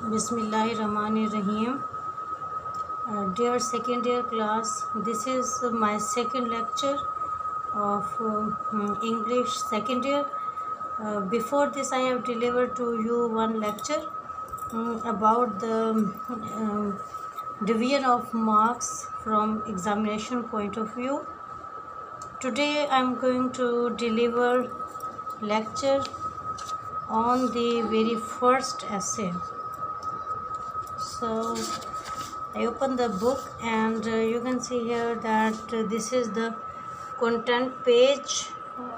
Bismillahirrahmanirrahim. Dear second year class, this is my second lecture of English second year. Before this, I have delivered to you one lecture about the division of marks from examination point of view. Today, I am going to deliver lecture on the very first essay. So I open the book and you can see here that this is the content page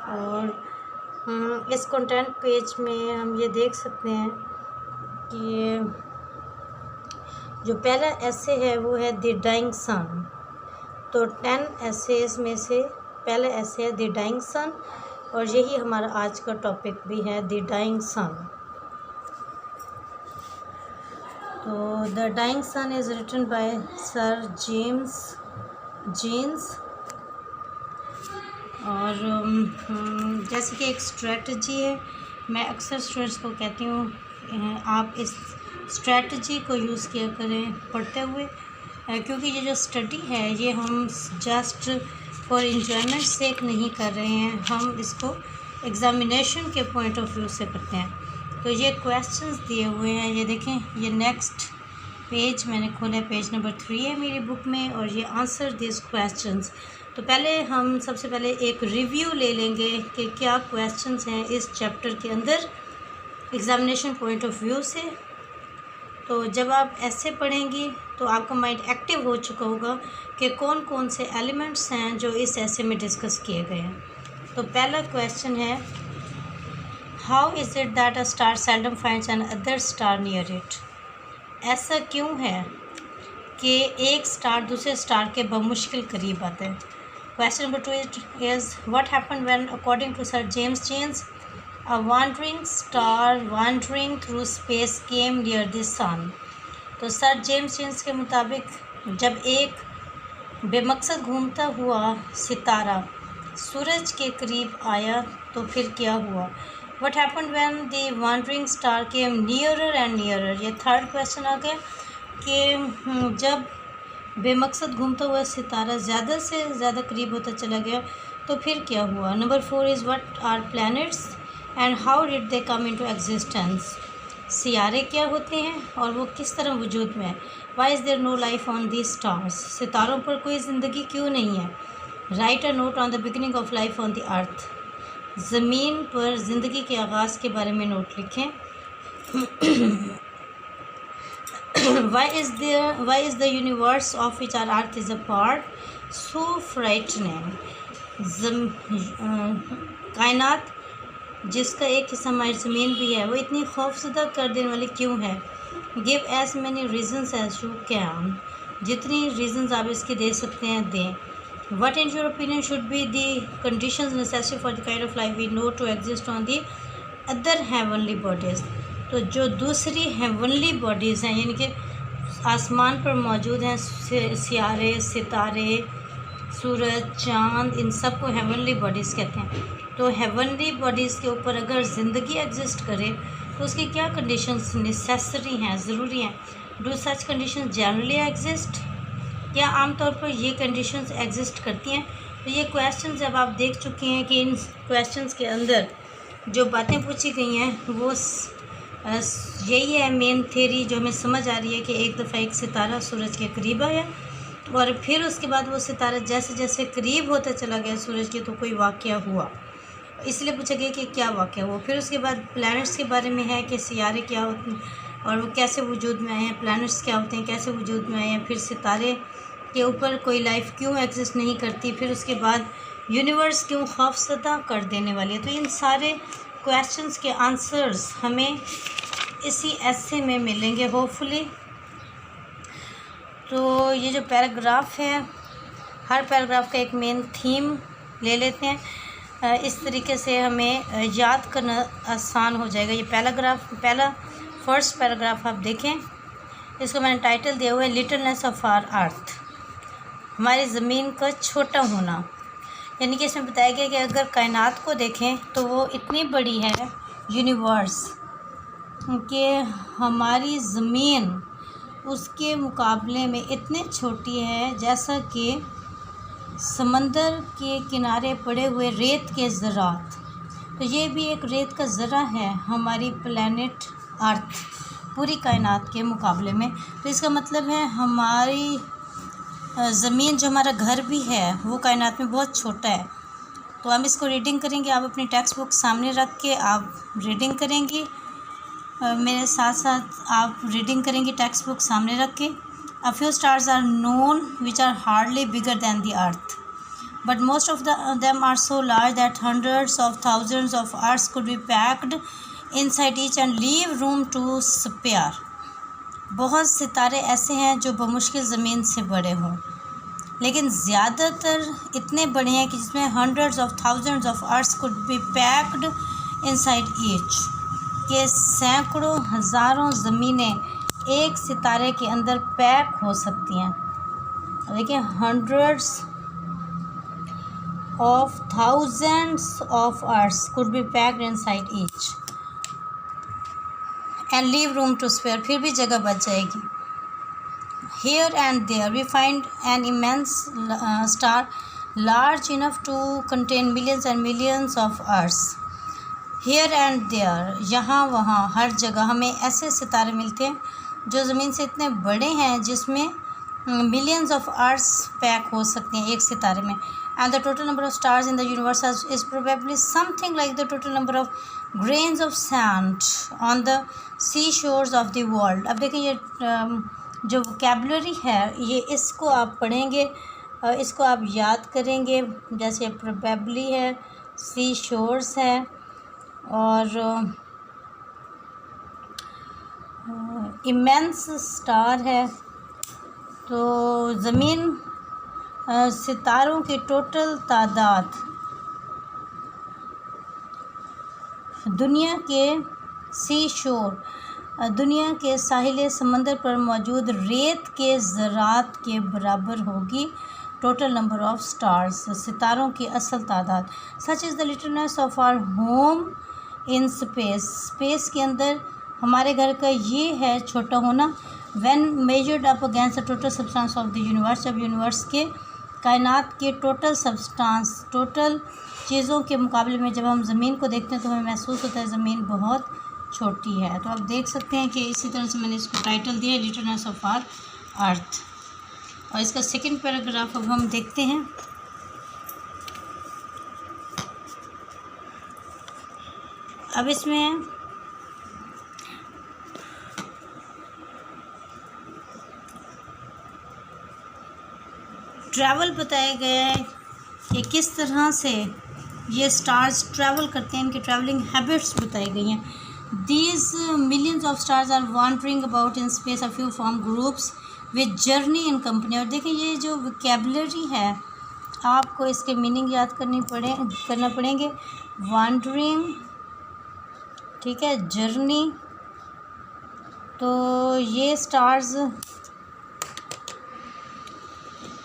और इस content page में हम ये देख सकते हैं कि ये जो पहला essay है वो है The Dying Sun। तो 10 essays में से पहला essay है The Dying Sun और यही हमारा आज का टॉपिक भी है The Dying Sun। तो the dying sun is written by Sir James Jeans और जैसे कि एक स्ट्रेटजी है, मैं अक्सर स्टूडेंट्स को कहती हूँ आप इस स्ट्रेटजी को यूज़ किया करें पढ़ते हुए, क्योंकि ये जो स्टडी है ये हम जस्ट फॉर इंजॉयमेंट सेक नहीं कर रहे हैं, हम इसको एग्ज़ामिनेशन के पॉइंट ऑफ व्यू से करते हैं। तो ये क्वेश्चंस दिए हुए हैं, ये देखें, ये नेक्स्ट पेज मैंने खोला है, पेज नंबर 3 है मेरी बुक में और ये आंसर दिस क्वेश्चंस। तो पहले हम सबसे पहले एक रिव्यू ले लेंगे कि क्या क्वेश्चंस हैं इस चैप्टर के अंदर एग्ज़ामिनेशन पॉइंट ऑफ व्यू से। तो जब आप ऐसे पढ़ेंगी तो आपका माइंड एक्टिव हो चुका होगा कि कौन कौन से एलिमेंट्स हैं जो इस ऐसे में डिस्कस किए गए हैं। तो पहला क्वेश्चन है, how is it that a star seldom finds another star near it. ऐसा क्यों है कि एक स्टार दूसरे स्टार के बमुश्किल करीब आता है। Question number 2 is what happen when according to sir James Jeans a wandering star wandering through space came near the sun. तो सर जेम्स जीन्स के मुताबिक जब एक बेमकसद घूमता हुआ सितारा सूरज के करीब आया तो फिर क्या हुआ। What happened when the wandering star came nearer and nearer। ये थर्ड क्वेश्चन आ गया कि जब बेमकसद घूमता हुआ सितारा ज़्यादा से ज़्यादा करीब होता चला गया तो फिर क्या हुआ। Number 4 is what are planets and how did they come into existence. सियारे क्या होते हैं और वो किस तरह वजूद में है। Why is there no life on the stars. सितारों पर कोई ज़िंदगी क्यों नहीं है। Write a note on the beginning of life on the earth. ज़मीन पर ज़िंदगी के आगाज़ के बारे में नोट लिखें। Why is the universe of which our earth is a part so frightening. कायनात जिसका एक हिस्सा हमारी ज़मीन भी है वो इतनी खौफजदा कर देने वाली क्यों है। Give as many reasons as you can. जितनी रीजन्स आप इसके दे सकते हैं दें। What in your opinion should be the conditions necessary for the kind of life we know to exist on the other heavenly bodies। तो जो दूसरी heavenly bodies हैं यानी कि आसमान पर मौजूद हैं सियारे सितारे सूरज चाँद, इन सब को heavenly bodies कहते हैं। तो heavenly bodies के ऊपर अगर ज़िंदगी एग्जिस्ट करे तो उसकी क्या कंडीशंस नेसेसरी हैं, ज़रूरी हैं। Do such conditions generally exist. क्या आमतौर पर ये कंडीशंस एग्जिस्ट करती हैं। तो ये क्वेश्चन जब आप देख चुके हैं कि इन क्वेश्चंस के अंदर जो बातें पूछी गई हैं वो यही है मेन थ्योरी जो हमें समझ आ रही है कि एक दफ़ा एक सितारा सूरज के करीब आया और फिर उसके बाद वो सितारा जैसे जैसे करीब होता चला गया सूरज के तो कोई वाक़या हुआ, इसलिए पूछा गया कि क्या वाक़या हुआ। फिर उसके बाद प्लैनेट्स के बारे में है कि सियारे क्या होते हैं और वो कैसे वजूद में आए हैं, प्लैनेट्स क्या होते हैं कैसे वजूद में आए हैं, फिर सितारे के ऊपर कोई लाइफ क्यों एग्जिस्ट नहीं करती, फिर उसके बाद यूनिवर्स क्यों खौफजदा कर देने वाली है। तो इन सारे क्वेश्चंस के आंसर्स हमें इसी ऐसे में मिलेंगे होपफुली। तो ये जो पैराग्राफ है हर पैराग्राफ का एक मेन थीम ले लेते हैं, इस तरीके से हमें याद करना आसान हो जाएगा। ये पहला फर्स्ट पैराग्राफ आप देखें, इसको मैंने टाइटल दिया हुआ है लिटलनेस ऑफ आवर अर्थ। हमारी ज़मीन का छोटा होना, यानी कि इसमें बताया गया कि अगर कायनात को देखें तो वो इतनी बड़ी है यूनिवर्स कि हमारी ज़मीन उसके मुकाबले में इतने छोटी है जैसा कि समंदर के किनारे पड़े हुए रेत के ज़रात। तो ये भी एक रेत का ज़रा है हमारी प्लैनेट अर्थ पूरी कायनात के मुकाबले में। तो इसका मतलब है हमारी ज़मीन जो हमारा घर भी है वो कायनात में बहुत छोटा है। तो हम इसको रीडिंग करेंगे। आप अपनी टेक्स्ट बुक सामने रख के आप रीडिंग करेंगी, मेरे साथ साथ आप रीडिंग करेंगी टेक्स्ट बुक सामने रख के। A few stars are known which are hardly bigger than the earth, but most of them are so large that hundreds of thousands of earths could be packed inside each and leave room to spare। बहुत सितारे ऐसे हैं जो बमुश्किल ज़मीन से बड़े हों, लेकिन ज़्यादातर इतने बड़े हैं कि जिसमें hundreds of thousands of earths could be packed inside each, के सैकड़ों हज़ारों ज़मीनें एक सितारे के अंदर पैक हो सकती हैं। देखिए, hundreds of thousands of earths could be packed inside each and leave room to spare, फिर भी जगह बच जाएगी। Here and there we find an immense star large enough to contain millions and millions of earths। Here and there, यहाँ वहाँ हर जगह हमें ऐसे सितारे मिलते हैं जो ज़मीन से इतने बड़े हैं जिसमें मिलियंस ऑफ अर्थ्स पैक हो सकते हैं एक सितारे में। And the total number of stars in the universe is probably something like the total number of grains of sand on the seashores of the world। अब देखिए, ये जो वोकैबुलरी है ये इसको आप पढ़ेंगे, इसको आप याद करेंगे। जैसे प्रोबेबली है, सी शोर्स है और इमेंस स्टार है। तो ज़मीन सितारों की टोटल तादाद दुनिया के सी शोर, दुनिया के साहिल समंदर पर मौजूद रेत के ज़रात के बराबर होगी। टोटल नंबर ऑफ़ स्टार्स, सितारों की असल तादाद। Such is the littleness of our home in space, space के अंदर हमारे घर का ये है छोटा होना। When measured up against the total substance of the universe, जब यूनिवर्स के कायनात के टोटल सब्सटेंस, टोटल चीज़ों के मुकाबले में जब हम ज़मीन को देखते हैं तो हमें महसूस होता है ज़मीन बहुत छोटी है। तो आप देख सकते हैं कि इसी तरह से मैंने इसको टाइटल दिया है लिटलनेस ऑफ आवर अर्थ। और इसका सेकंड पैराग्राफ अब हम देखते हैं। अब इसमें ट्रैवल बताया गया है कि किस तरह से ये स्टार्स ट्रैवल करते हैं, इनकी ट्रैवलिंग हैबिट्स बताई गई हैं। These millions of stars are wandering about in space, a few form groups with journey in company. और देखिए, ये जो वोकैबुलरी है आपको इसके मीनिंग याद करना पड़ेंगे। वॉन्डरिंग, ठीक है, जर्नी। तो ये स्टार्स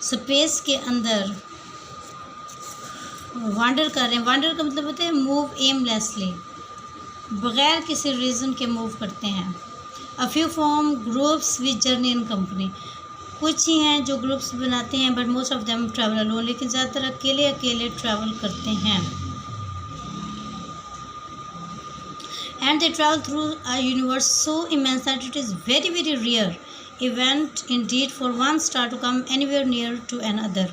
स्पेस के अंदर वांडर कर रहे हैं। वांडर का मतलब होता है मूव एमलेसली, बग़ैर किसी रीज़न के मूव करते हैं। A few form groups with journey in company, कुछ ही हैं जो ग्रुप्स बनाते हैं, but most of them travel alone, लेकिन ज़्यादातर अकेले अकेले ट्रैवल करते हैं। And they travel through a universe so immense that it is very very rare event indeed for one star to come anywhere near to another.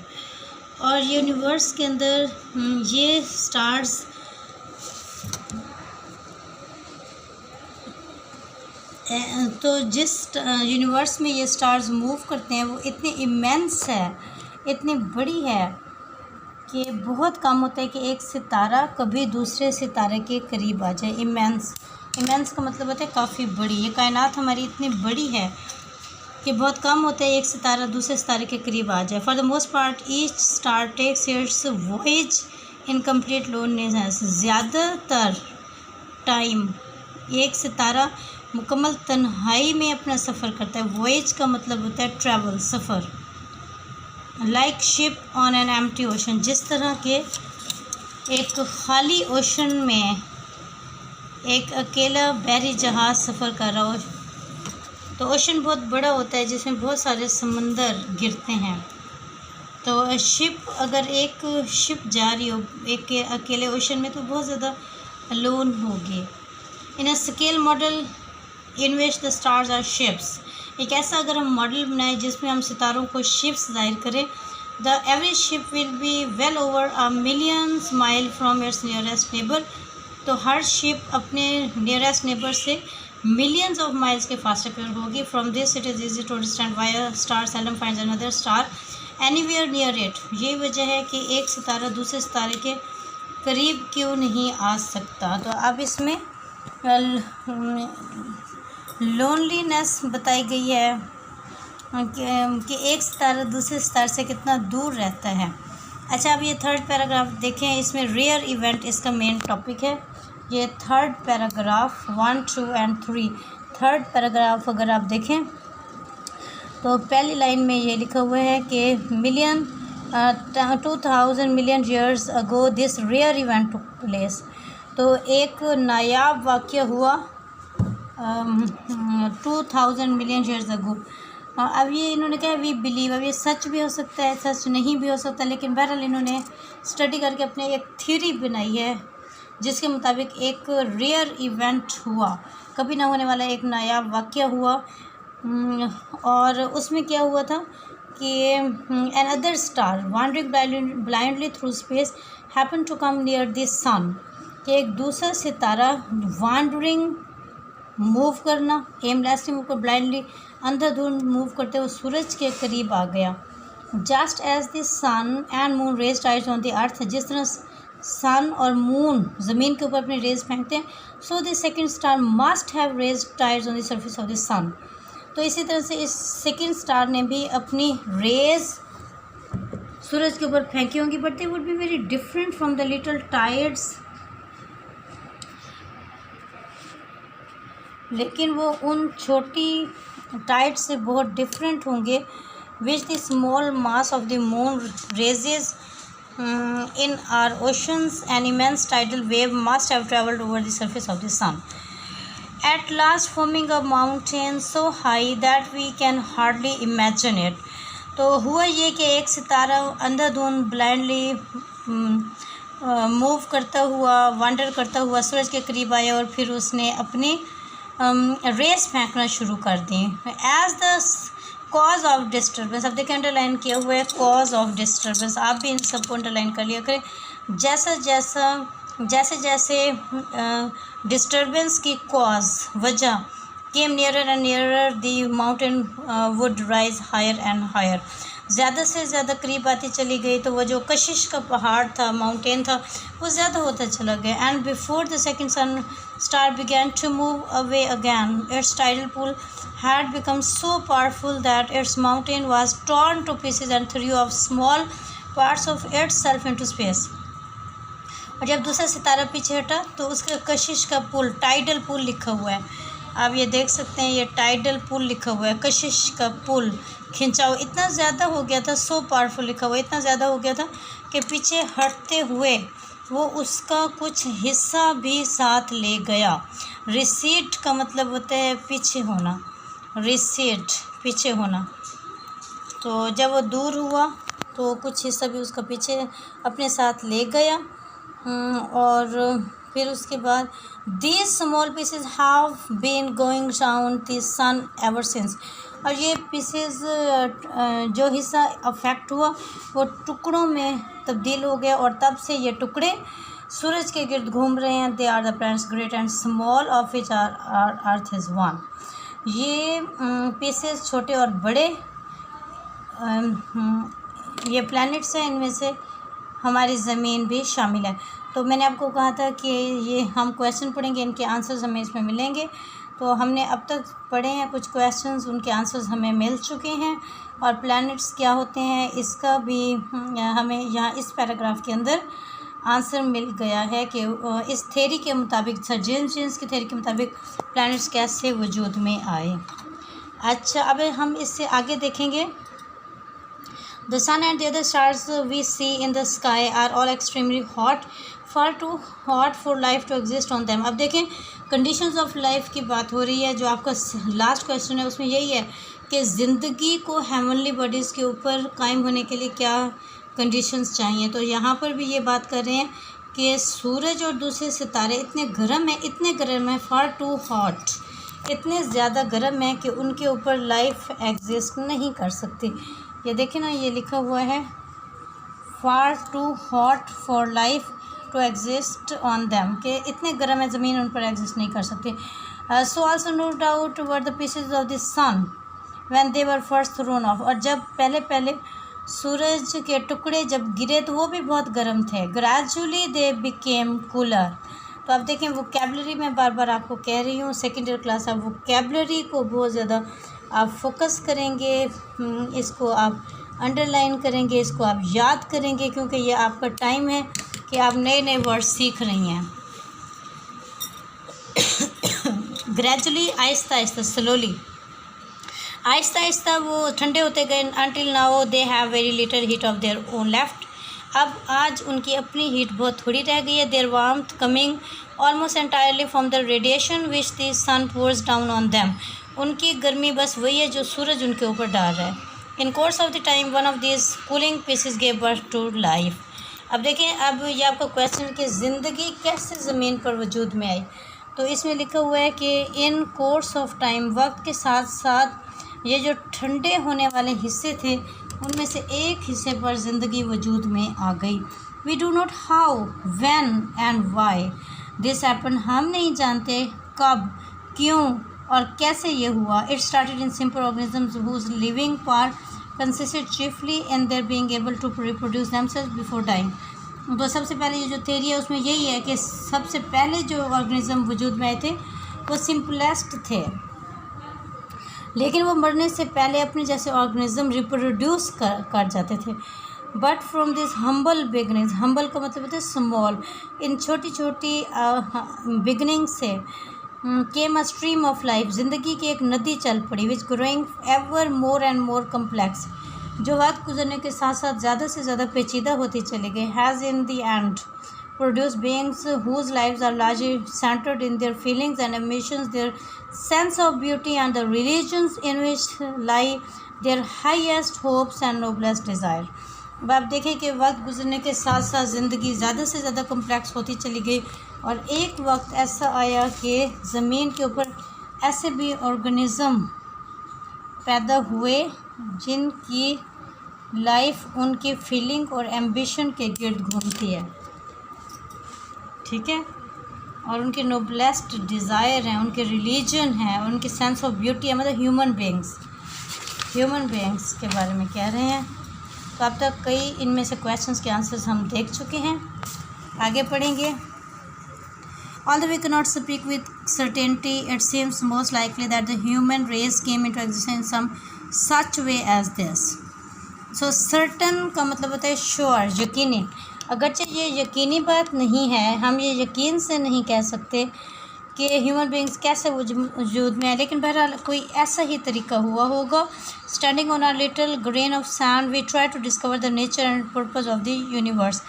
और universe के अंदर ये स्टार्स तो जिस यूनिवर्स में ये स्टार्स मूव करते हैं वो इतनी इमेंस है, इतनी बड़ी है कि बहुत कम होता है कि एक सितारा कभी दूसरे सितारे के करीब आ जाए। इमेंस, इमेंस का मतलब होता है काफ़ी बड़ी। ये कायनात हमारी इतनी बड़ी है कि बहुत कम होता है एक सितारा दूसरे सितारे के करीब आ जाए। For the most part each star takes its voyage in complete loneliness, ज़्यादातर टाइम एक सितारा मुकम्मल तन्हाई में अपना सफ़र करता है। वॉयज का मतलब होता है travel, suffer. Like ship on an empty ocean, जिस तरह के एक खाली ओशन में एक अकेला बहरी जहाज़ सफ़र कर रहा हो। तो ओशन बहुत बड़ा होता है जिसमें बहुत सारे समंदर गिरते हैं। तो शिप, अगर एक शिप जा रही हो एक अकेले ओशन में, तो बहुत ज़्यादा अलोन होगी। In a scale model in which the stars are ships, एक ऐसा अगर हम मॉडल बनाएं जिसमें हम सितारों को शिप्स ज़ाहिर करें। The average ship will be well over a millions mile from its nearest neighbour, तो हर शिप अपने नियरेस्ट नेबर से मिलियंस ऑफ माइल्स के फासले पर होगी। From this it is easy to understand why a star seldom finds another star anywhere near it. यही वजह है कि एक सितारा दूसरे सितारे के करीब क्यों नहीं आ सकता। तो अब इसमें लोनलीनेस बताई गई है कि एक सितारा दूसरे सितारे से कितना दूर रहता है। अच्छा, अब ये थर्ड पैराग्राफ देखें, इसमें रेयर इवेंट इसका मेन टॉपिक है। ये third paragraph 1, 2 and 3, third paragraph अगर आप देखें तो पहली लाइन में ये लिखा हुआ है कि 2000 million years ago this rare event took place. तो एक नायाब वाक़या हुआ 2000 मिलियन ईयर्स अगो। अब ये इन्होंने कहा वी बिलीव, अब ये सच भी हो सकता है, सच नहीं भी हो सकता, लेकिन बहरहाल इन्होंने स्टडी करके अपने एक थ्योरी बनाई है जिसके मुताबिक एक रेयर इवेंट हुआ, कभी ना होने वाला एक नायाब वाक़या हुआ। और उसमें क्या हुआ था कि another star wandering blindly through space happen to come near the sun, कि एक दूसरा सितारा वांडरिंग मूव करना, एमलेसली मूव कर, ब्लाइंडली अंधाधुंध मूव करते हुए सूरज के करीब आ गया। Just as the sun and moon raise tides on the earth, जिस तरह सन और मून ज़मीन के ऊपर अपने रेज फेंकते हैं, so the second star must have raise tides on the surface of the sun. तो इसी तरह से इस सेकंड स्टार ने भी अपनी रेज सूरज के ऊपर फेंकी होंगी, but they would be very different from the little tides, लेकिन वो उन छोटी टाइड से बहुत डिफरेंट होंगे, which the small mass of the moon raises in our oceans an immense tidal wave must have travelled over the surface of the sun, at last forming a mountain so high that we can hardly imagine it। तो हुआ ये कि एक सितारा अंधाधुंध blindly move करता हुआ, wander करता हुआ सूरज के करीब आया और फिर उसने अपनी रेस फेंकना शुरू कर दी। As the cause of disturbance, अब देखिए अंडरलाइन किया हुआ है कॉज ऑफ डिस्टर्बेंस, आप भी इन सबको अंडरलाइन कर लिया करें। जैसे जैसे डिस्टर्बेंस की कॉज, वजह, came nearer and nearer the mountain would rise higher and higher, ज़्यादा से ज़्यादा करीब आती चली गई, तो वो जो कशिश का पहाड़ था, माउंटेन था, वो ज़्यादा होता चला गया। And before the second sun star began to move away again, its tidal pull had become so powerful that its mountain was torn to pieces and threw off small parts of itself into space। और जब दूसरा सितारा पीछे हटा तो उसका कशिश का पुल, tidal पुल लिखा हुआ है, आप ये देख सकते हैं, ये टाइडल पुल लिखा हुआ है, कशिश का पुल, खिंचाव इतना ज़्यादा हो गया था, सो पावरफुल लिखा हुआ है, इतना ज़्यादा हो गया था कि पीछे हटते हुए वो उसका कुछ हिस्सा भी साथ ले गया। रिसीट का मतलब होता है पीछे होना, रिसीट पीछे होना। तो जब वो दूर हुआ तो कुछ हिस्सा भी उसका पीछे अपने साथ ले गया। और फिर उसके बाद these small pieces have been going down the sun ever since, और ये पीसेज जो हिस्सा अफेक्ट हुआ वो टुकड़ों में तब्दील हो गया और तब से ये टुकड़े सूरज के गिर्द घूम रहे हैं। They are the planets great and small of which our earth is one. ये पीसेस छोटे और बड़े ये प्लैनेट्स हैं, इनमें से हमारी ज़मीन भी शामिल है। तो मैंने आपको कहा था कि ये हम क्वेश्चन पढ़ेंगे, इनके आंसर्स हमें इसमें मिलेंगे। तो हमने अब तक पढ़े हैं कुछ क्वेश्चंस, उनके आंसर्स हमें मिल चुके हैं, और प्लैनेट्स क्या होते हैं इसका भी हमें यहाँ इस पैराग्राफ के अंदर आंसर मिल गया है कि इस थ्योरी के मुताबिक, सर जेम्स की थ्योरी के मुताबिक प्लैनेट्स कैसे वजूद में आए। अच्छा, अब हम इससे आगे देखेंगे। The sun and the other stars we see in the sky are all extremely hot far too hot for life to exist on them. अब देखें कंडीशंस ऑफ लाइफ की बात हो रही है, जो आपका लास्ट क्वेश्चन है उसमें यही है कि ज़िंदगी को हेवनली बॉडीज़ के ऊपर कायम होने के लिए क्या कंडीशंस चाहिए। तो यहाँ पर भी ये बात कर रहे हैं कि सूरज और दूसरे सितारे इतने गर्म हैं, फार टू हॉट, इतने ज़्यादा गर्म हैं कि उनके ऊपर लाइफ एग्जिस्ट नहीं कर सकती। ये देखें ना, ये लिखा हुआ है far too hot for life to exist on them, कि इतने गर्म है ज़मीन, उन पर एग्जिस्ट नहीं कर सकती। So also no doubt were the pieces of the sun when they were first thrown off, और जब पहले सूरज के टुकड़े जब गिरे तो वो भी बहुत गर्म थे। Gradually they became cooler. तो आप देखें वोकैबलरी में बार बार आपको कह रही हूँ, सेकेंड ईयर क्लास आप वोकैबलरी को बहुत ज़्यादा आप फोकस करेंगे, इसको आप अंडरलाइन करेंगे, इसको आप याद करेंगे, क्योंकि ये आपका टाइम है कि आप नए नए वर्ड सीख रही हैं। ग्रेजुअली, आहिस्ता आहिस्ता, स्लोली, आहिस्ता आहिस्ता वो ठंडे होते गए। Until now they have very little heat of their own left. अब आज उनकी अपनी हीट बहुत थोड़ी रह गई है। Their warmth coming almost entirely from the radiation which the sun pours down on them. उनकी गर्मी बस वही है जो सूरज उनके ऊपर डाल रहा है। In course of the time one of this cooling pieces gave birth to life. अब देखें, अब ये आपका क्वेश्चन कि ज़िंदगी कैसे ज़मीन पर वजूद में आई, तो इसमें लिखा हुआ है कि इन कोर्स ऑफ टाइम, वक्त के साथ साथ ये जो ठंडे होने वाले हिस्से थे उनमें से एक हिस्से पर ज़िंदगी वजूद में आ गई। We do not how, when and why this happen. हम नहीं जानते कब, क्यों और कैसे ये हुआ। It started in simple organisms whose living part consisted chiefly in their being able to reproduce themselves before dying. तो सबसे पहले ये जो थ्योरी है उसमें यही है कि सबसे पहले जो ऑर्गेनिज्म वजूद में आए थे वो सिंपलेस्ट थे, लेकिन वो मरने से पहले अपने जैसे ऑर्गेनिज्म रिप्रोड्यूस कर जाते थे। But from this humble beginnings, humble का मतलब होता है स्मॉल, इन छोटी छोटी बिगनिंग से came a stream of life, ज़िंदगी की एक नदी चल पड़ी, which growing ever more and more complex, जो वक्त गुजरने के साथ साथ ज़्यादा से ज़्यादा पेचीदा होती चली गई। Has in the end produce beings whose lives are largely centered in their feelings and emotions, their sense of beauty, and the religions in which lie their highest hopes and noblest desire। अब आप देखें कि वक्त गुजरने के साथ साथ ज़िंदगी ज़्यादा से ज़्यादा कम्प्लेक्स होती चली गई, और एक वक्त ऐसा आया कि ज़मीन के ऊपर ऐसे भी ऑर्गेनिज़म पैदा हुए जिनकी लाइफ उनकी फीलिंग और एम्बिशन के गिर्द घूमती है, ठीक है, और उनके नोबलेस्ट डिज़ायर हैं, उनके रिलीजन है, उनकी सेंस ऑफ ब्यूटी है, मतलब ह्यूमन बीइंग्स के बारे में कह रहे हैं। तो अब तक कई इनमें से क्वेश्चंस के आंसर्स हम देख चुके हैं, आगे पढ़ेंगे। Although we cannot speak with certainty, it seems most likely that the human race came into existence in some such way as this. So certain का मतलब होता है श्योर, यकीनी। अगरचे ये यकीनी बात नहीं है, हम ये यकीन से नहीं कह सकते कि ह्यूमन बीइंग्स कैसे वजूद में है, लेकिन बहरहाल कोई ऐसा ही तरीका हुआ होगा। Standing on a little grain of sand we try to discover the nature and purpose of the universe.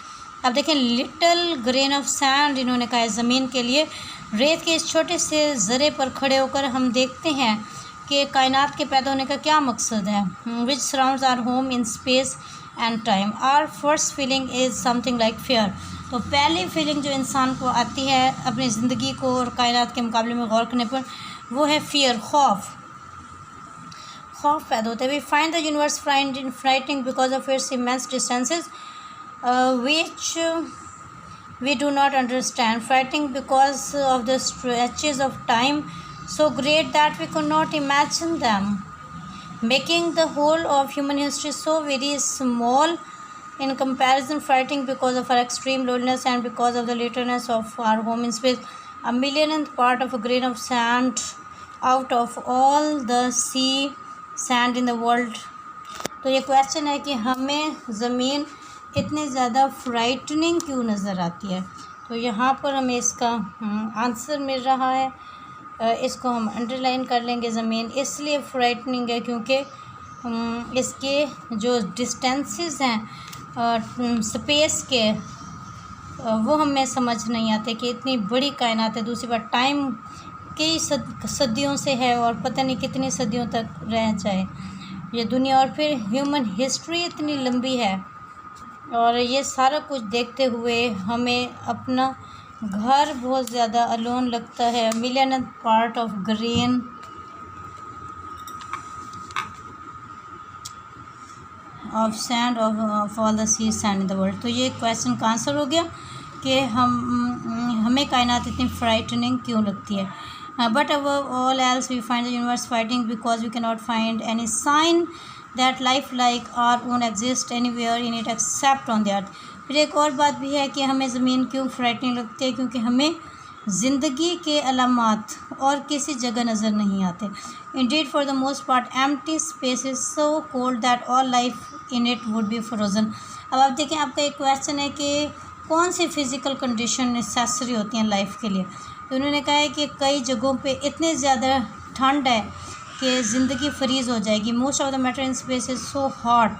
अब देखें, लिटिल ग्रेन ऑफ सैंड इन्होंने कहा है ज़मीन के लिए। रेत के इस छोटे से ज़रे पर खड़े होकर हम देखते हैं कि कायनात के पैदा होने का क्या मकसद है। Which surrounds our home in space and time. Our first feeling is something like fear. तो पहली फीलिंग जो इंसान को आती है अपनी ज़िंदगी को और कायनात के मुकाबले में गौर करने पर, वो है फियर, खौफ पैदा होता है। We find the universe frightening because of its immense distances which we do not understand, frightening because of the stretches of time so great that we could not imagine them, making the whole of human history so very small in comparison, frightening because of our extreme loneliness and because of the littleness of our home in space, a millionth part of a grain of sand out of all the sea sand in the world। तो ये question है कि हमें ज़मीन इतनी ज़्यादा frightening क्यों नज़र आती है। तो यहाँ पर हमें इसका आंसर मिल रहा है, इसको हम अंडरलाइन कर लेंगे। ज़मीन इसलिए फ्राइटनिंग है क्योंकि इसके जो डिस्टेंसेस हैं स्पेस के, वो हमें समझ नहीं आते कि इतनी बड़ी कायनात है। दूसरी बात टाइम कई सदियों से है और पता नहीं कितनी सदियों तक रह जाए ये दुनिया। और फिर ह्यूमन हिस्ट्री इतनी लंबी है और ये सारा कुछ देखते हुए हमें अपना घर बहुत ज़्यादा अलोन लगता है। Million part of grain of sand of all the sea sand in the world. तो ये क्वेश्चन का आंसर हो गया कि हमें कायनात इतनी फ्राइटनिंग क्यों लगती है। But above all else we find the universe fighting because we can not find any sign that life like our own exist anywhere in it except on the earth. फिर एक और बात भी है कि हमें ज़मीन क्यों फ्राइटनिंग लगती है, क्योंकि हमें ज़िंदगी के अलामात और किसी जगह नज़र नहीं आते। Indeed for the most part empty space is so cold that all life in it would be frozen. अब आप देखें, आपका एक क्वेश्चन है कि कौन सी फिज़िकल कंडीशन नेसेसरी होती हैं लाइफ के लिए। तो उन्होंने कहा है कि कई जगहों पे इतनी ज़्यादा ठंड है कि ज़िंदगी फ्रीज़ हो जाएगी। Most of the matter in space is so hot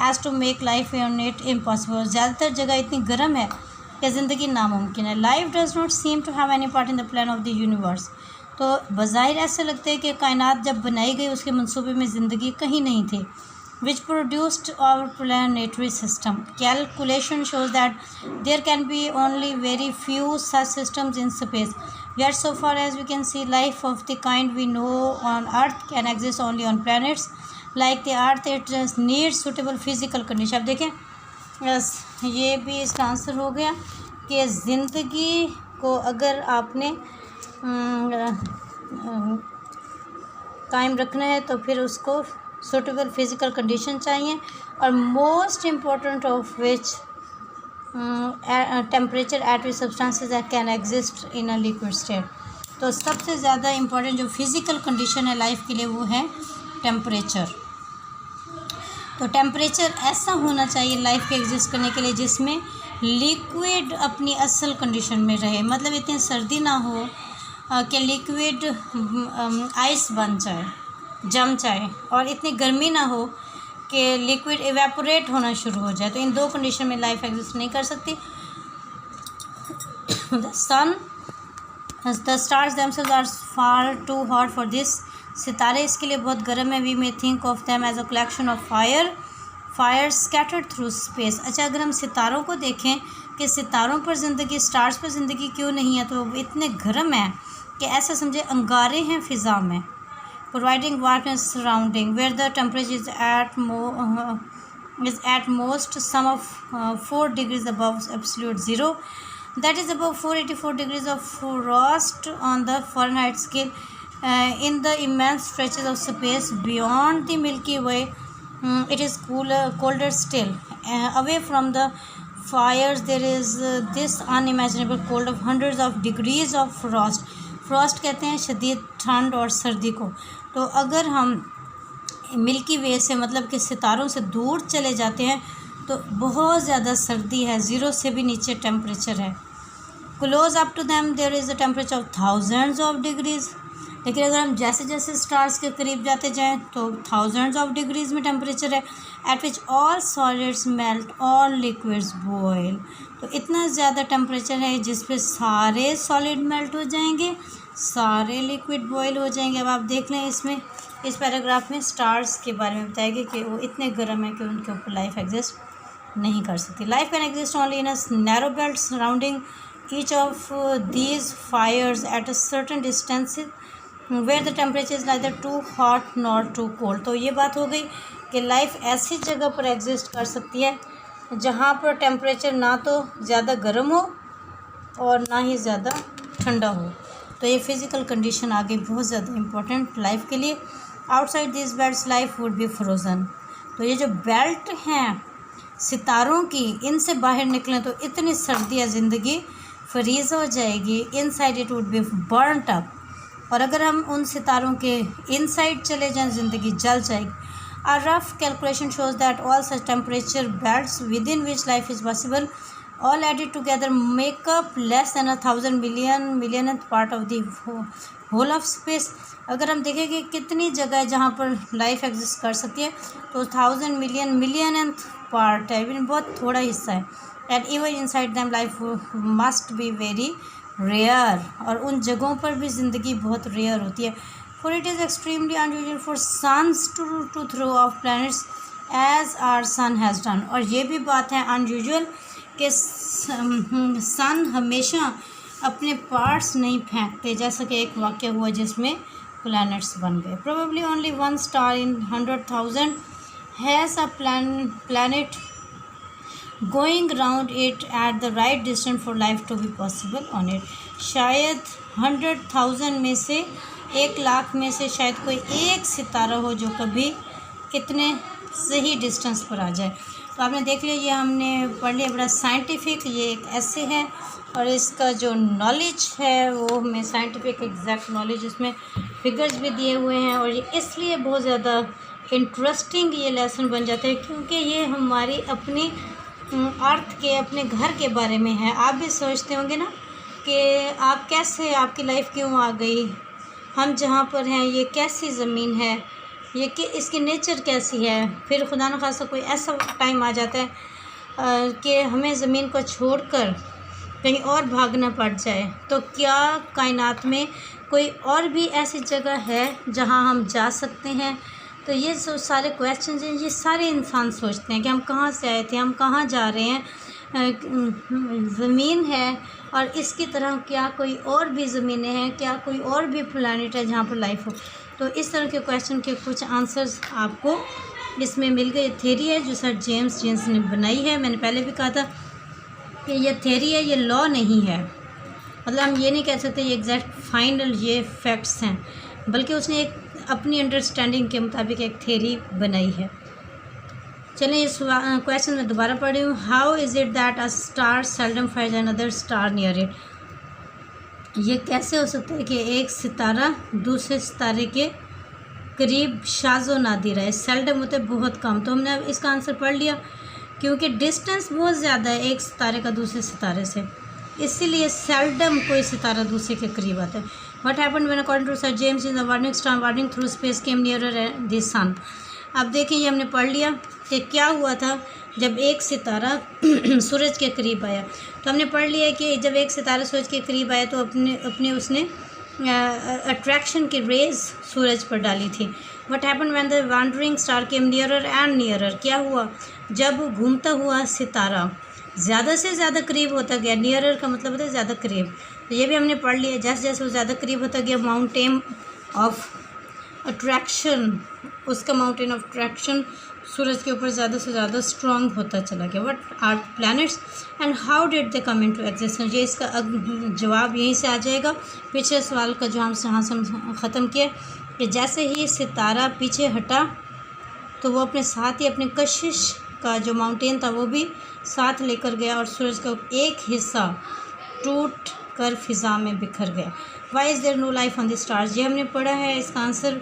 as to make life on it impossible. ज़्यादातर जगह इतनी गर्म है कि ज़िंदगी नामुमकिन है। Life does not seem to have any part in the plan of the universe. तो बज़ाहिर ऐसा लगता है कि कायनात जब बनाई गई उसके मंसूबे में ज़िंदगी कहीं नहीं थी। which produced our planetary system. Calculation shows that there can be only very few such systems in space. Yet so far as we can see, life of the kind we know on Earth can exist only on planets like the Earth. It just needs suitable physical condition. अब देखें, बस ये भी इसका answer हो गया कि ज़िंदगी को अगर आपने कायम रखना है तो फिर उसको सूटेबल फिज़िकल कंडीशन चाहिए और most important of which temperature at which substances can exist in a liquid state. तो सबसे ज़्यादा इम्पोर्टेंट जो फिज़िकल कंडीशन है लाइफ के लिए वो है टेम्परेचर। तो टेम्परेचर ऐसा होना चाहिए लाइफ के एग्जिस्ट करने के लिए जिसमें लिक्विड अपनी असल कंडीशन में रहे। मतलब इतनी सर्दी ना हो कि लिक्विड आइस बन जाए, जम जाए, और इतनी गर्मी ना हो कि लिक्विड इवेपोरेट होना शुरू हो जाए। तो इन दो कंडीशन में लाइफ एग्जिस्ट नहीं कर सकती। The sun the stars themselves are far too hot for this. सितारे इसके लिए बहुत गर्म है। We may think of them as a collection of fire scattered through space. अच्छा, अगर हम सितारों को देखें कि सितारों पर ज़िंदगी, स्टार्स पर ज़िंदगी क्यों नहीं है, तो इतने गर्म है कि ऐसा समझे अंगारे हैं फ़िज़ा में, providing warmth surrounding, where the temperature is at most some of 4 degrees above absolute zero. That is above 484 degrees of frost on the Fahrenheit scale. In the immense stretches of space beyond the Milky Way, it is colder still. Away from the fires, there is this unimaginable cold of hundreds of degrees of frost. Frost कहते हैं शदीद ठंड और सर्दी को। तो अगर हम मिल्की वे से, मतलब कि सितारों से दूर चले जाते हैं तो बहुत ज़्यादा सर्दी है, ज़ीरो से भी नीचे टेम्परेचर है। Close up to them there is a temperature of thousands of degrees. लेकिन अगर हम जैसे जैसे स्टार्स के करीब जाते जाएं तो थाउजेंड्स ऑफ डिग्रीज़ में टेम्परेचर है। At which all solids melt, all liquids boil. तो इतना ज़्यादा टेम्परेचर है जिस पे सारे सॉलिड मेल्ट हो जाएंगे, सारे लिक्विड बॉयल हो जाएंगे। अब आप देख लें, इसमें इस पैराग्राफ में स्टार्स के बारे में बताया गया कि वो इतने गर्म है कि उनके ऊपर लाइफ एग्जिस्ट नहीं कर सकती। Life can exist only in a narrow belt surrounding each of these fires at a certain distance where the temperature is neither too hot nor too cold. तो ये बात हो गई कि लाइफ ऐसी जगह पर एग्जिस्ट कर सकती है जहाँ पर टेम्परेचर ना तो ज़्यादा गर्म हो और ना ही ज़्यादा ठंडा हो। तो ये फिज़िकल कंडीशन आगे बहुत ज़्यादा इम्पोर्टेंट लाइफ के लिए। Outside this belts life would be frozen. तो ये जो बेल्ट हैं सितारों की, इनसे बाहर निकलें तो इतनी सर्दी है, ज़िंदगी फ्रीज़ हो जाएगी। Inside it would be burnt up. और अगर हम उन सितारों के इनसाइड चले जाएं ज़िंदगी जल जाएगी। A rough calculation shows that all such temperature belts within which life is possible, all added together, make up less than 1,000 millionth part of the whole of space. अगर हम देखें कि कितनी जगह है जहाँ पर लाइफ एग्जिस्ट कर सकती है, तो 1,000 millionth पार्ट है, इवन बहुत थोड़ा हिस्सा है। And even inside them life must be very rare, और उन जगहों पर भी ज़िंदगी बहुत रेयर होती है। For it is extremely unusual for suns to throw off planets as our sun has done. और ये भी बात है अनयूजुअल कि सन हमेशा अपने पार्ट्स नहीं फेंकते, जैसा कि एक वाक़या हुआ जिसमें प्लैनेट्स बन गए। Probably only one star in 100,000 has a planet going round it at the right distance for life to be possible on it. शायद 100,000 में से 1,00,000 में से शायद कोई एक सितारा हो जो कभी कितने सही डिस्टेंस पर आ जाए। तो आपने देख लिया, ये हमने पढ़ लिया, बड़ा साइंटिफिक ये एक ऐसे है, और इसका जो नॉलेज है वो हमें साइंटिफिक एग्जैक्ट नॉलेज, इसमें फिगर्स भी दिए हुए हैं, और ये इसलिए बहुत ज़्यादा इंटरेस्टिंग ये लेसन बन जाता है क्योंकि ये हमारी अपनी अर्थ के, अपने घर के बारे में है। आप भी सोचते होंगे ना कि आप कैसे, आपकी लाइफ क्यों आ गई, हम जहाँ पर हैं ये कैसी ज़मीन है, ये कि इसकी नेचर कैसी है। फिर खुदा न खासा कोई ऐसा टाइम आ जाता है कि हमें ज़मीन को छोड़कर कहीं और भागना पड़ जाए, तो क्या कायनात में कोई और भी ऐसी जगह है जहाँ हम जा सकते हैं। तो ये जो सारे क्वेश्चन हैं, ये सारे इंसान सोचते हैं कि हम कहाँ से आए थे, हम कहाँ जा रहे हैं, ज़मीन है और इसकी तरह क्या कोई और भी ज़मीनें हैं, क्या कोई और भी प्लैनेट है जहाँ पर लाइफ हो। तो इस तरह के क्वेश्चन के कुछ आंसर्स आपको इसमें मिल गए। थ्योरी है जो सर जेम्स जेम्स ने बनाई है। मैंने पहले भी कहा था कि ये थ्योरी है, ये लॉ नहीं है, मतलब हम ये नहीं कह सकते ये एग्जैक्ट फाइनल ये फैक्ट्स हैं, बल्कि उसने एक अपनी अंडरस्टैंडिंग के मुताबिक एक थ्योरी बनाई है। चलें इस क्वेश्चन में दोबारा पढ़ रही हूँ। How is it that a star seldom finds another star near it. ये कैसे हो सकता है कि एक सितारा दूसरे सितारे के करीब शाज़ो नादिर है। सेल्डम होते बहुत कम, तो हमने अब इसका आंसर पढ़ लिया क्योंकि डिस्टेंस बहुत ज़्यादा है एक सितारे का दूसरे सितारे से, इसीलिए सेल्डम कोई सितारा दूसरे के करीब आता है। What happened when according to sir James in the warning star warning through space came nearer the sun. अब देखिए ये हमने पढ़ लिया कि क्या हुआ था जब एक सितारा सूरज के करीब आया। तो हमने पढ़ लिया कि जब एक सितारा सूरज के करीब आया तो अपने उसने अट्रैक्शन की रेज सूरज पर डाली थी। What happened when the wandering star came nearer and nearer. क्या हुआ जब घूमता हुआ सितारा ज़्यादा से ज़्यादा करीब होता गया। नियरर का मतलब होता है ज़्यादा करीब। तो ये भी हमने पढ़ लिया, जैसे जैसे वो ज़्यादा करीब होता गया माउंटेन ऑफ अट्रैक्शन, उसका माउंटेन ऑफ अट्रैक्शन सूरज के ऊपर ज़्यादा से ज़्यादा स्ट्रॉन्ग होता चला गया। What are planets and how did they come into existence. ये इसका जवाब यहीं से आ जाएगा। पिछले सवाल का जो हम यहाँ से ख़त्म किया कि जैसे ही सितारा पीछे हटा तो वो अपने साथ ही अपने कशिश का जो माउंटेन था वो भी साथ लेकर गया और सूरज का एक हिस्सा टूट कर फिज़ा में बिखर गया। Why is there no life on the stars. ये हमने पढ़ा है, इसका आंसर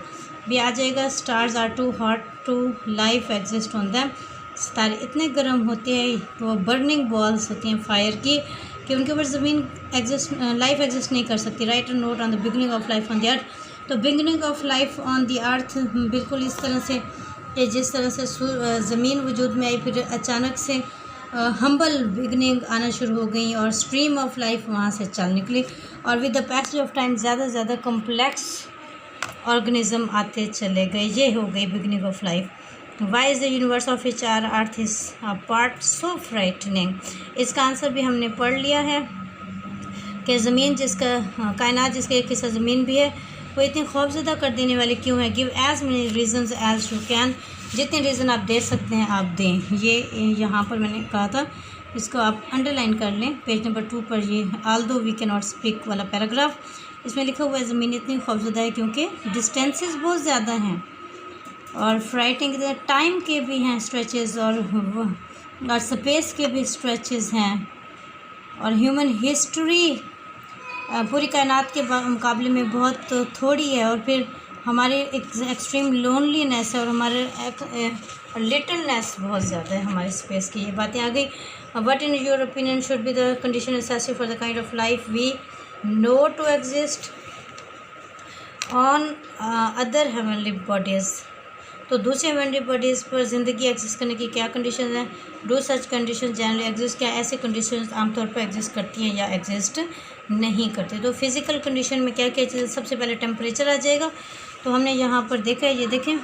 भी आ जाएगा। Stars are too hot to life exist on them. सितारे इतने गर्म होते हैं, वो बर्निंग बॉल्स होती हैं फायर की, कि उनके ऊपर ज़मीन लाइफ एग्जिस्ट नहीं कर सकती। Write a note on the beginning of life on the earth. तो beginning of life on the earth बिल्कुल इस तरह से कि जिस तरह से ज़मीन वजूद में आई, फिर अचानक से हम्बल बिगनिंग आना शुरू हो गई और स्ट्रीम ऑफ लाइफ वहाँ से चल निकली, और with the passage of time ज़्यादा से ज़्यादा कम्प्लेक्स ऑर्गेनिज्म आते चले गए। ये हो गई beginning of life. Why is the universe of which our earth is a part so frightening. इसका आंसर भी हमने पढ़ लिया है कि ज़मीन जिसका कायनात जिसका एक हिस्सा ज़मीन भी है वो इतनी खौफज़दा कर देने वाली क्यों है। Give as many reasons as you can. जितने रीज़न आप दे सकते हैं आप दें। ये यहाँ पर मैंने कहा था, इसको आप अंडरलाइन कर लें पेज नंबर 2 पर। ये although we can not speak वाला पैराग्राफ, इसमें लिखा हुआ है ज़मीन इतनी खौफज़दा है क्योंकि डिस्टेंसेस बहुत ज़्यादा हैं और फ्राइटिंग टाइम के भी हैं स्ट्रेचेस और स्पेस के भी स्ट्रेचेस हैं, और ह्यूमन हिस्ट्री पूरी कायनात के मुकाबले में बहुत थोड़ी है, और फिर हमारे एक्सट्रीम लोनलीनेस है और हमारे लिटलनेस बहुत ज़्यादा है हमारे स्पेस की। ये बातें आ गई। What in your opinion should be the condition necessary for the kind of life we know to exist on other heavenly bodies. तो दूसरे हेवनली बॉडीज़ पर ज़िंदगी एग्जिस्ट करने की क्या कंडीशन है? Do such condition generally exist? क्या ऐसी कंडीशन आमतौर पर एग्जिस्ट करती हैं या एग्जिस्ट नहीं करती? तो फिज़िकल कंडीशन में क्या क्या चीज़? सबसे पहले टेम्परेचर आ जाएगा। तो हमने यहाँ पर देखा है, ये देखें,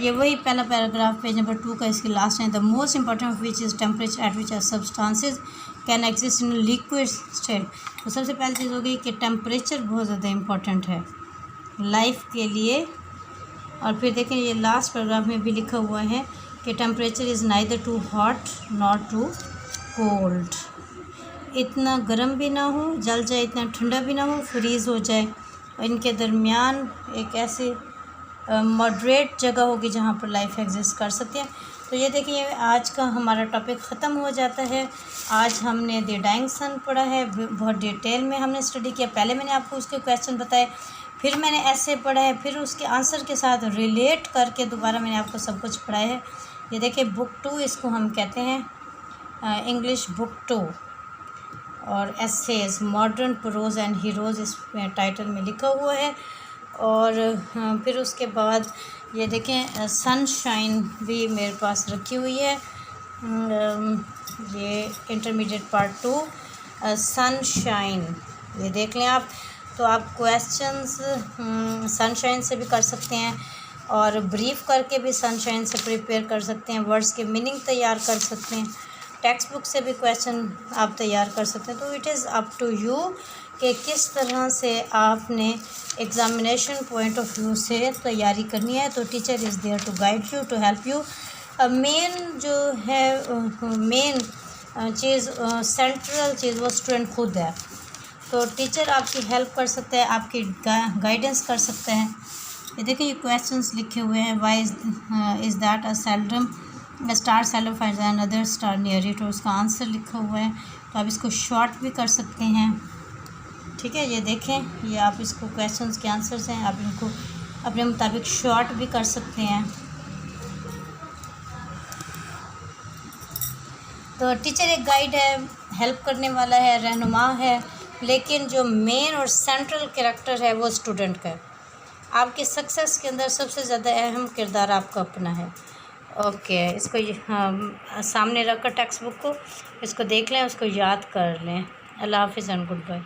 ये वही पहला पैराग्राफ पेज नंबर 2 का इसकी लास्ट है। The most important of which is temperature at which our substances can exist in liquid state. तो सबसे पहली चीज़ हो गई कि टेम्परेचर बहुत ज़्यादा इंपॉर्टेंट है लाइफ के लिए। और फिर देखें, ये लास्ट पैराग्राफ में भी लिखा हुआ है कि temperature is neither too hot not too cold. इतना गर्म भी ना हो जल जाए, इतना ठंडा भी ना हो फ्रीज़ हो जाए, और इनके दरमियान एक ऐसी मॉडरेट जगह होगी जहाँ पर लाइफ एग्जिस्ट कर सकती है। तो ये देखिए, आज का हमारा टॉपिक ख़त्म हो जाता है। आज हमने द डाइंग सन पढ़ा है, बहुत डिटेल में हमने स्टडी किया। पहले मैंने आपको उसके क्वेश्चन बताए, फिर मैंने ऐसे पढ़ा है, फिर उसके आंसर के साथ रिलेट करके दोबारा मैंने आपको सब कुछ पढ़ाया है। ये देखिए, बुक 2 इसको हम कहते हैं, इंग्लिश बुक 2, और essays modern prose and heroes इस टाइटल में लिखा हुआ है। और फिर उसके बाद ये देखें, सनशाइन भी मेरे पास रखी हुई है, ये इंटरमीडिएट पार्ट 2 सनशाइन, ये देख लें आप। तो आप क्वेश्चंस सनशाइन से भी कर सकते हैं, और ब्रीफ करके भी सनशाइन से प्रिपेयर कर सकते हैं, वर्ड्स के मीनिंग तैयार कर सकते हैं, टेक्स्ट बुक से भी क्वेश्चन आप तैयार कर सकते हैं। तो it is up to you कि किस तरह से आपने एग्ज़ामिनेशन पॉइंट ऑफ व्यू से तैयारी करनी है। तो teacher is there to guide you, to help you. Main जो है, मेन चीज़, सेंट्रल चीज़ वो स्टूडेंट खुद है। तो टीचर आपकी हेल्प कर सकते हैं, आपकी गाइडेंस कर सकते हैं। ये देखिए, ये क्वेश्चंस लिखे हुए हैं, why is that a star seldom finds another star near it, और उसका आंसर लिखा हुआ है। तो आप इसको शॉर्ट भी कर सकते हैं, ठीक है। ये देखें, ये आप इसको क्वेश्चंस के आंसर्स हैं, आप इनको अपने मुताबिक शॉर्ट भी कर सकते हैं। तो टीचर एक गाइड है, हेल्प करने वाला है, रहनुमा है, लेकिन जो मेन और सेंट्रल कैरेक्टर है वो स्टूडेंट का है। आपकी सक्सेस के अंदर सबसे ज़्यादा अहम किरदार आपका अपना है। ओके, इसको सामने रखकर टेक्स्ट बुक को इसको देख लें, उसको याद कर लें। अल्लाह हाफ़िज़ एंड गुड बाय।